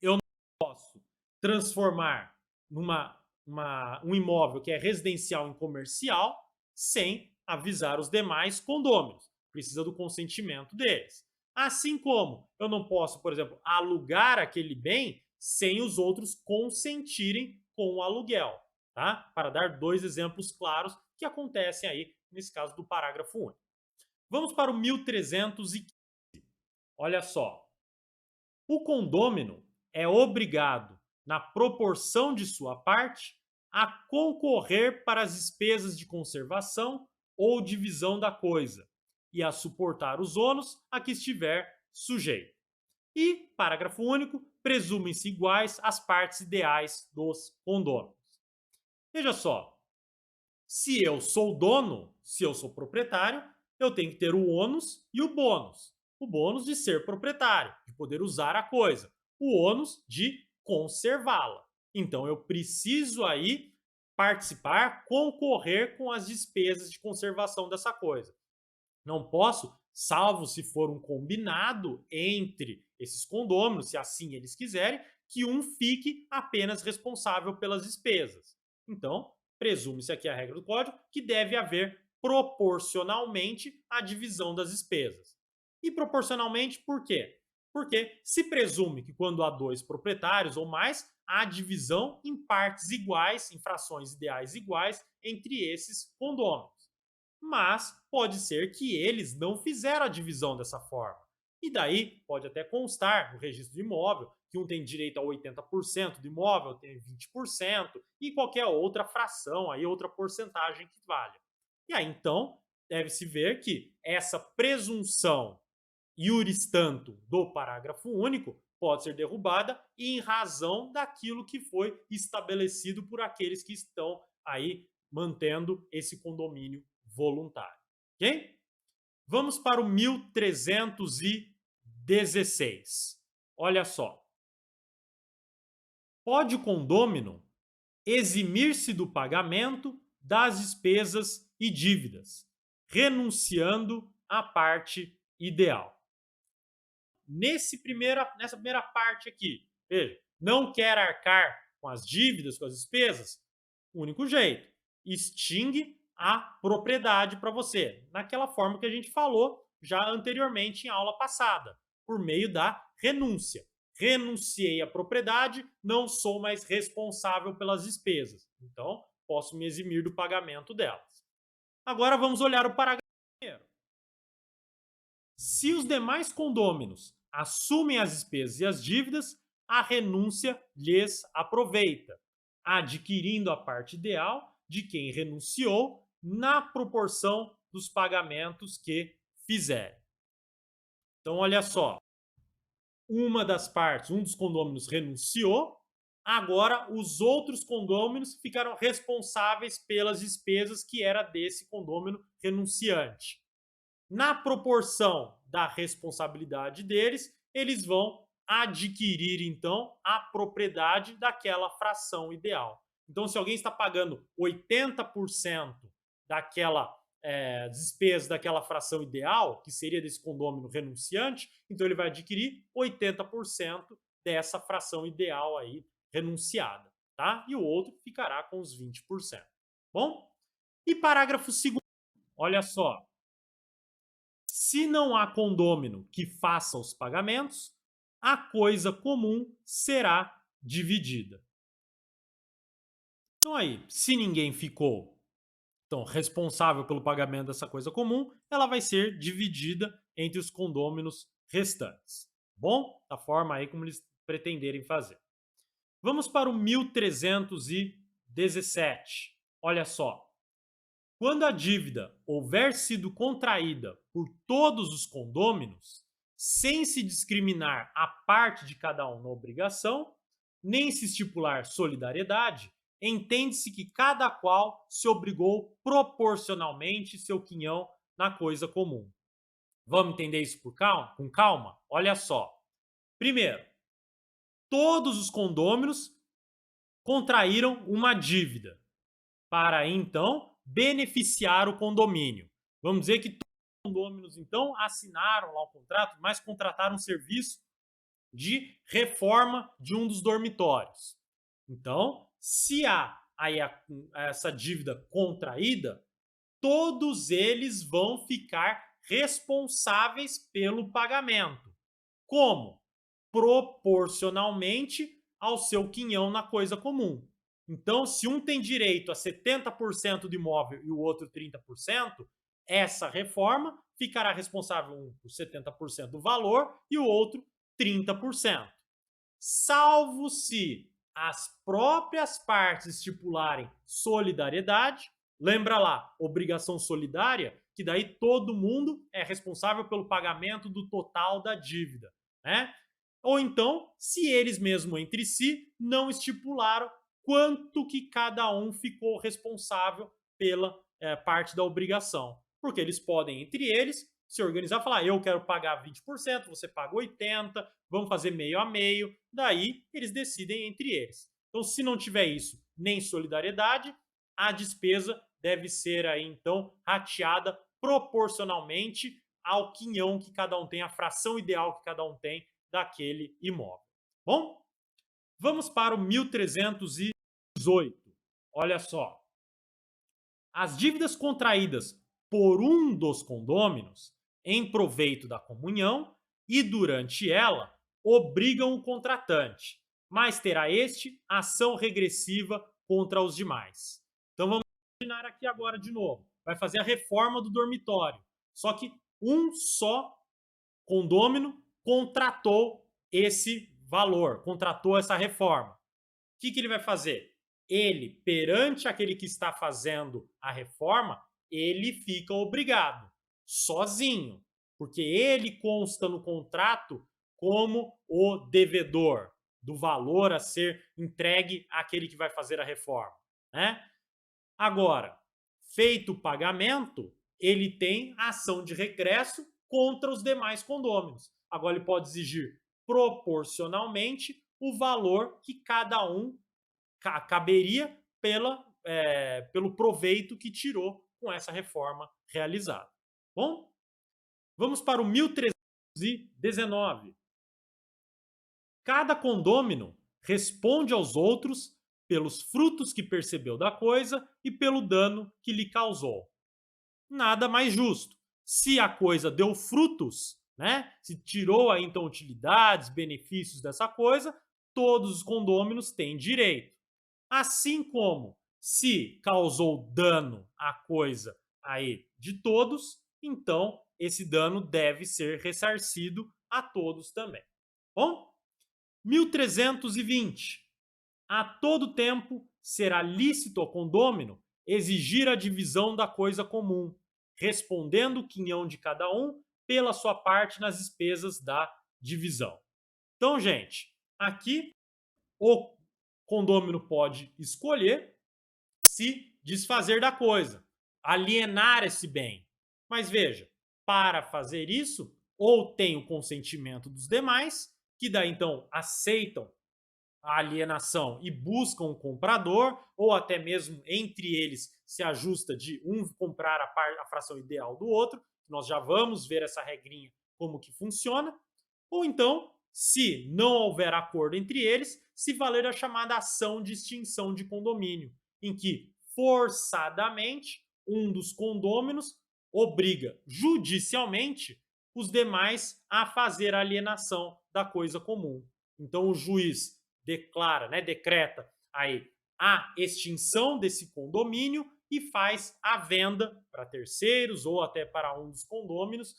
eu não posso transformar um imóvel que é residencial em comercial sem avisar os demais condôminos. Precisa do consentimento deles. Assim como eu não posso, por exemplo, alugar aquele bem sem os outros consentirem com o aluguel, tá? Para dar dois exemplos claros que acontecem aí nesse caso do parágrafo único. Vamos para o 1315. Olha só. O condômino é obrigado, na proporção de sua parte, a concorrer para as despesas de conservação ou divisão da coisa e a suportar os ônus a que estiver sujeito. E, parágrafo único, presumem-se iguais as partes ideais dos condôminos. Veja só, se eu sou dono, se eu sou proprietário, eu tenho que ter o ônus e o bônus. O bônus de ser proprietário, de poder usar a coisa. O ônus de conservá-la. Então eu preciso aí participar, concorrer com as despesas de conservação dessa coisa. Não posso, salvo se for um combinado entre esses condôminos, se assim eles quiserem, que um fique apenas responsável pelas despesas. Então, presume-se aqui a regra do código que deve haver proporcionalmente a divisão das despesas. E proporcionalmente por quê? Porque se presume que quando há dois proprietários ou mais, há divisão em partes iguais, em frações ideais iguais entre esses condôminos. Mas pode ser que eles não fizeram a divisão dessa forma. E daí pode até constar no registro de imóvel que um tem direito a 80% do imóvel, tem 20% e qualquer outra fração, aí outra porcentagem que valha. E aí então deve-se ver que essa presunção iuris tanto do parágrafo único pode ser derrubada em razão daquilo que foi estabelecido por aqueles que estão aí mantendo esse condomínio voluntário. Ok? Vamos para o 1316. Olha só. Pode o condômino eximir-se do pagamento das despesas e dívidas, renunciando à parte ideal. Nessa primeira parte aqui, veja, não quer arcar com as dívidas, com as despesas, único jeito, extingue a propriedade para você, naquela forma que a gente falou já anteriormente em aula passada, por meio da renúncia. Renunciei à propriedade, não sou mais responsável pelas despesas, então posso me eximir do pagamento delas. Agora vamos olhar o parágrafo primeiro. Se os demais condôminos assumem as despesas e as dívidas, a renúncia lhes aproveita, adquirindo a parte ideal de quem renunciou na proporção dos pagamentos que fizerem. Então, olha só, uma das partes, um dos condôminos renunciou, agora os outros condôminos ficaram responsáveis pelas despesas que era desse condômino renunciante. Na proporção da responsabilidade deles, eles vão adquirir, então, a propriedade daquela fração ideal. Então, se alguém está pagando 80% daquela despesa daquela fração ideal, que seria desse condômino renunciante, então ele vai adquirir 80% dessa fração ideal aí renunciada, tá? E o outro ficará com os 20%. Bom? E parágrafo 2º, olha só. Se não há condômino que faça os pagamentos, a coisa comum será dividida. Então aí, se ninguém ficou responsável pelo pagamento dessa coisa comum, ela vai ser dividida entre os condôminos restantes. Bom? Da forma aí como eles pretenderem fazer. Vamos para o 1317. Olha só. Quando a dívida houver sido contraída por todos os condôminos, sem se discriminar a parte de cada um na obrigação, nem se estipular solidariedade, entende-se que cada qual se obrigou proporcionalmente seu quinhão na coisa comum. Vamos entender isso com calma? Olha só. Primeiro, todos os condôminos contraíram uma dívida para, então, beneficiar o condomínio. Vamos dizer que todos os condôminos, então, assinaram lá o contrato, mas contrataram um serviço de reforma de um dos dormitórios. Então, se há aí essa dívida contraída, todos eles vão ficar responsáveis pelo pagamento. Como? Proporcionalmente ao seu quinhão na coisa comum. Então, se um tem direito a 70% do imóvel e o outro 30%, essa reforma ficará responsável um por 70% do valor e o outro 30%. Salvo se as próprias partes estipularem solidariedade. Lembra lá, obrigação solidária, que daí todo mundo é responsável pelo pagamento do total da dívida, né? Ou então, se eles mesmo entre si não estipularam quanto que cada um ficou responsável pela parte da obrigação. Porque eles podem, entre eles, se organizar e falar, eu quero pagar 20%, você paga 80%, vamos fazer meio a meio, daí eles decidem entre eles. Então, se não tiver isso, nem solidariedade, a despesa deve ser aí, então, rateada proporcionalmente ao quinhão que cada um tem, a fração ideal que cada um tem daquele imóvel. Bom, vamos para o 1318. Olha só. As dívidas contraídas por um dos condôminos em proveito da comunhão e durante ela obrigam o contratante, mas terá este ação regressiva contra os demais. Então vamos imaginar aqui agora de novo. Vai fazer a reforma do dormitório. Só que um só condômino contratou esse valor, contratou essa reforma. O que ele vai fazer? Ele, perante aquele que está fazendo a reforma, ele fica obrigado, sozinho, porque ele consta no contrato como o devedor do valor a ser entregue àquele que vai fazer a reforma, né? Agora, feito o pagamento, ele tem ação de regresso contra os demais condôminos. Agora ele pode exigir proporcionalmente o valor que cada um caberia pelo proveito que tirou com essa reforma realizada. Bom, vamos para o 1319. Cada condômino responde aos outros pelos frutos que percebeu da coisa e pelo dano que lhe causou. Nada mais justo. Se a coisa deu frutos, né? Se tirou aí então utilidades, benefícios dessa coisa, todos os condôminos têm direito. Assim como se causou dano à coisa aí de todos, então esse dano deve ser ressarcido a todos também. Bom, 1320. A todo tempo será lícito ao condômino exigir a divisão da coisa comum, respondendo o quinhão de cada um pela sua parte nas despesas da divisão. Então, gente, aqui o condômino pode escolher se desfazer da coisa, alienar esse bem. Mas veja, para fazer isso, ou tem o consentimento dos demais, que daí então aceitam a alienação e buscam um comprador, ou até mesmo entre eles se ajusta de um comprar a fração ideal do outro, nós já vamos ver essa regrinha como que funciona, ou então, se não houver acordo entre eles, se valer a chamada ação de extinção de condomínio, em que forçadamente um dos condôminos obriga judicialmente os demais a fazer a alienação da coisa comum. Então o juiz declara, né, decreta aí a extinção desse condomínio e faz a venda para terceiros ou até para um dos condôminos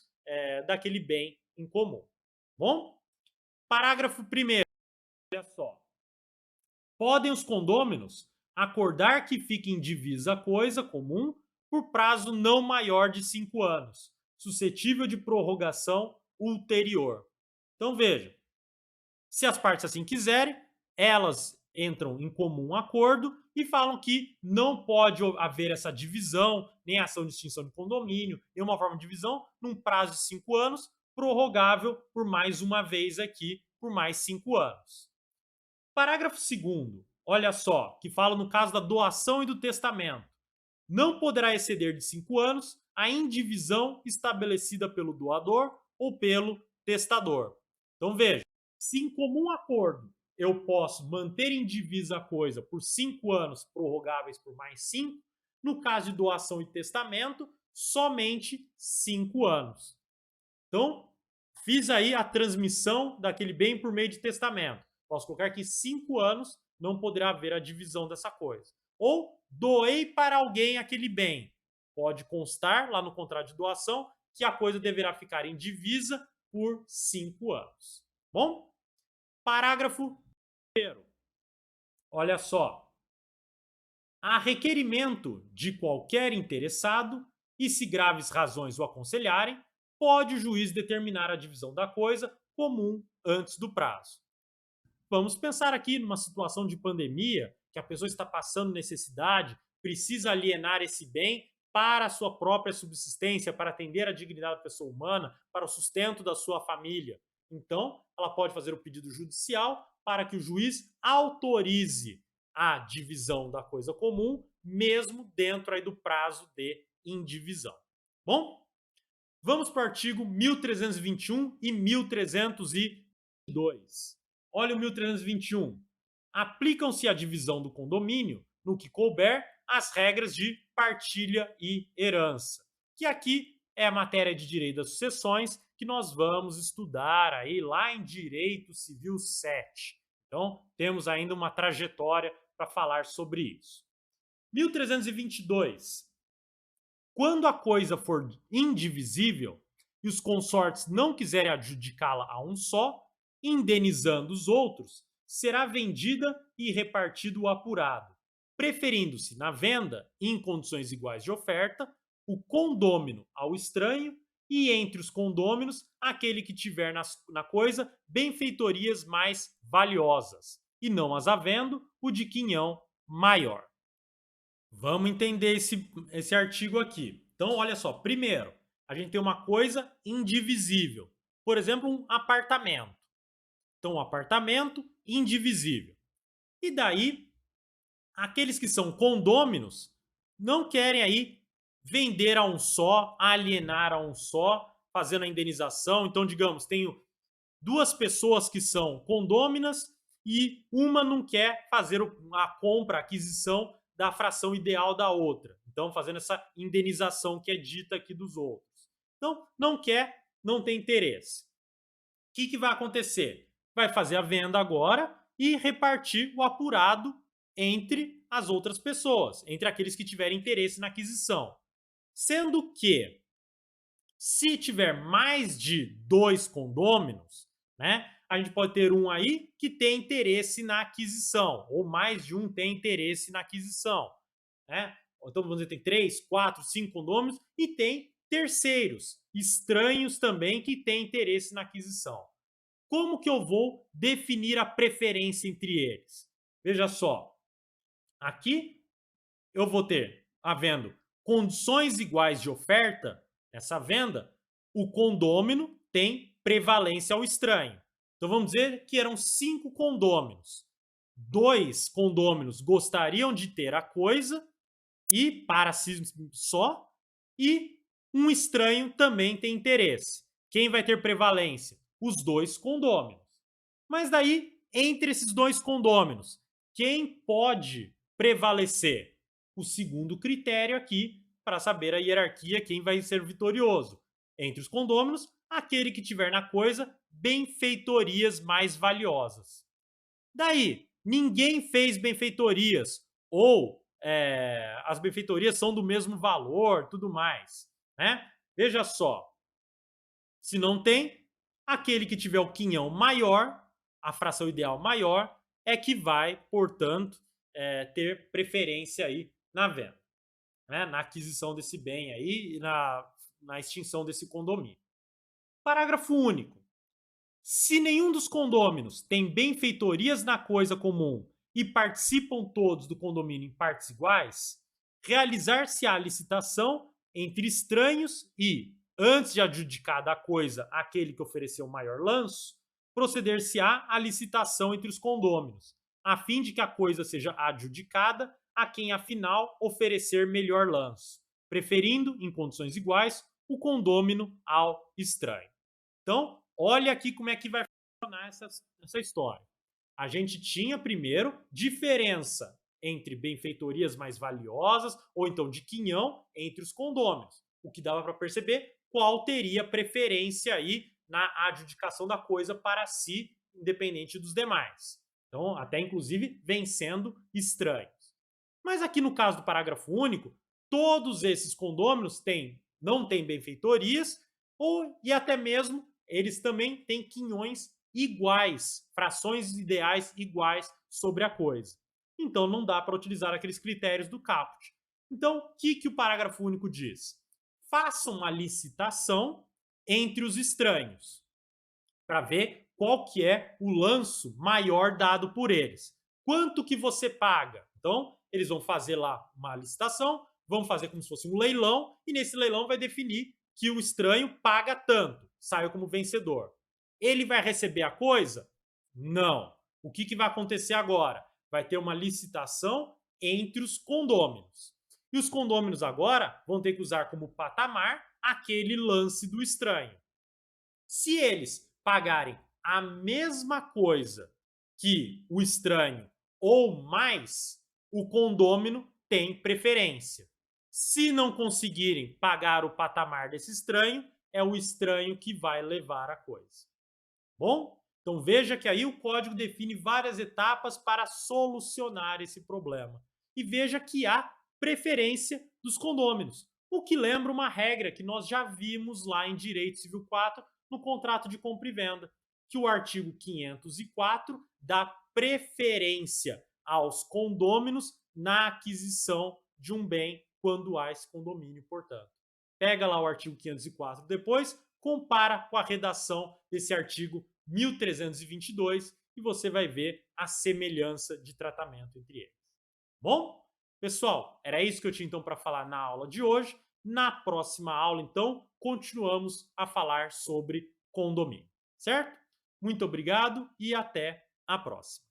daquele bem em comum. Bom? Parágrafo 1º. Olha só. Podem os condôminos acordar que fique indivisa a coisa comum por prazo não maior de 5 anos, suscetível de prorrogação ulterior. Então veja, se as partes assim quiserem, elas entram em comum acordo e falam que não pode haver essa divisão, nem ação de extinção de condomínio, nenhuma forma de divisão, num prazo de 5 anos, prorrogável por mais uma vez aqui, por mais 5 anos. Parágrafo 2º, olha só, que fala no caso da doação e do testamento. Não poderá exceder de 5 anos a indivisão estabelecida pelo doador ou pelo testador. Então veja, se em comum acordo eu posso manter indivisa a coisa por 5 anos, prorrogáveis por mais 5, no caso de doação e testamento, somente 5 anos. Então, fiz aí a transmissão daquele bem por meio de testamento. Posso colocar que 5 anos não poderá haver a divisão dessa coisa. Ou doei para alguém aquele bem. Pode constar lá no contrato de doação que a coisa deverá ficar indivisa por 5 anos. Bom? Parágrafo 1º. Olha só. A requerimento de qualquer interessado, e se graves razões o aconselharem, pode o juiz determinar a divisão da coisa comum antes do prazo. Vamos pensar aqui numa situação de pandemia, que a pessoa está passando necessidade, precisa alienar esse bem para a sua própria subsistência, para atender a dignidade da pessoa humana, para o sustento da sua família. Então, ela pode fazer o pedido judicial para que o juiz autorize a divisão da coisa comum, mesmo dentro aí do prazo de indivisão. Bom, vamos para o artigo 1321 e 1322. Olha o 1321. Aplicam-se à divisão do condomínio, no que couber, as regras de partilha e herança, que aqui é a matéria de direito das sucessões que nós vamos estudar aí lá em Direito Civil 7. Então, temos ainda uma trajetória para falar sobre isso. 1322. Quando a coisa for indivisível e os consortes não quiserem adjudicá-la a um só, indenizando os outros, será vendida e repartido o apurado, preferindo-se na venda, em condições iguais de oferta, o condômino ao estranho e entre os condôminos aquele que tiver na coisa benfeitorias mais valiosas, e não as havendo, o de quinhão maior. Vamos entender esse artigo aqui. Então, olha só. Primeiro, a gente tem uma coisa indivisível. Por exemplo, um apartamento. Então, um apartamento indivisível. E daí, aqueles que são condôminos não querem aí vender a um só, alienar a um só, fazendo a indenização. Então, digamos, tenho duas pessoas que são condôminas e uma não quer fazer a compra, a aquisição da fração ideal da outra. Então, fazendo essa indenização que é dita aqui dos outros. Então, não quer, não tem interesse. O que vai acontecer? Vai fazer a venda agora e repartir o apurado entre as outras pessoas, entre aqueles que tiverem interesse na aquisição. Sendo que, se tiver mais de 2 condôminos, né, a gente pode ter um aí que tem interesse na aquisição, ou mais de um tem interesse na aquisição, né? Então, vamos dizer, tem 3, 4, 5 condôminos e tem terceiros, estranhos também, que têm interesse na aquisição. Como que eu vou definir a preferência entre eles? Veja só, aqui eu vou ter, havendo condições iguais de oferta, nessa venda, o condômino tem prevalência ao estranho. Então vamos dizer que eram 5 condôminos. 2 condôminos gostariam de ter a coisa e para si só, e um estranho também tem interesse. Quem vai ter prevalência? Os 2 condôminos. Mas daí, entre esses 2 condôminos, quem pode prevalecer? O segundo critério aqui, para saber a hierarquia, quem vai ser vitorioso. Entre os condôminos, aquele que tiver na coisa benfeitorias mais valiosas. Daí, ninguém fez benfeitorias, ou as benfeitorias são do mesmo valor, tudo mais, né? Veja só, se não tem, aquele que tiver o quinhão maior, a fração ideal maior, é que vai, portanto, ter preferência aí na venda, né? Na aquisição desse bem aí e na extinção desse condomínio. Parágrafo único. Se nenhum dos condôminos tem benfeitorias na coisa comum e participam todos do condomínio em partes iguais, realizar-se-á licitação entre estranhos e, antes de adjudicada a coisa aquele que ofereceu o maior lanço, proceder-se-á à licitação entre os condôminos, a fim de que a coisa seja adjudicada a quem afinal oferecer melhor lanço, preferindo, em condições iguais, o condômino ao estranho. Então, olha aqui como é que vai funcionar essa história. A gente tinha primeiro diferença entre benfeitorias mais valiosas ou então de quinhão entre os condôminos, o que dava para perceber qual teria preferência aí na adjudicação da coisa para si, independente dos demais. Então, até inclusive vencendo estranhos. Mas aqui no caso do parágrafo único, todos esses condôminos não têm benfeitorias e até mesmo eles também têm quinhões iguais, frações ideais iguais sobre a coisa. Então não dá para utilizar aqueles critérios do caput. Então, o que o parágrafo único diz? Faça uma licitação entre os estranhos para ver qual que é o lanço maior dado por eles. Quanto que você paga? Então, eles vão fazer lá uma licitação, vão fazer como se fosse um leilão, e nesse leilão vai definir que o estranho paga tanto, saiu como vencedor. Ele vai receber a coisa? Não. O que vai acontecer agora? Vai ter uma licitação entre os condôminos. E os condôminos agora vão ter que usar como patamar aquele lance do estranho. Se eles pagarem a mesma coisa que o estranho ou mais, o condômino tem preferência. Se não conseguirem pagar o patamar desse estranho, é o estranho que vai levar a coisa. Bom? Então veja que aí o código define várias etapas para solucionar esse problema. E veja que há preferência dos condôminos, o que lembra uma regra que nós já vimos lá em Direito Civil 4 no contrato de compra e venda, que o artigo 504 dá preferência aos condôminos na aquisição de um bem quando há esse condomínio, portanto. Pega lá o artigo 504 depois, compara com a redação desse artigo 1322 e você vai ver a semelhança de tratamento entre eles. Bom, pessoal, era isso que eu tinha então para falar na aula de hoje. Na próxima aula, então, continuamos a falar sobre condomínio, certo? Muito obrigado e até a próxima.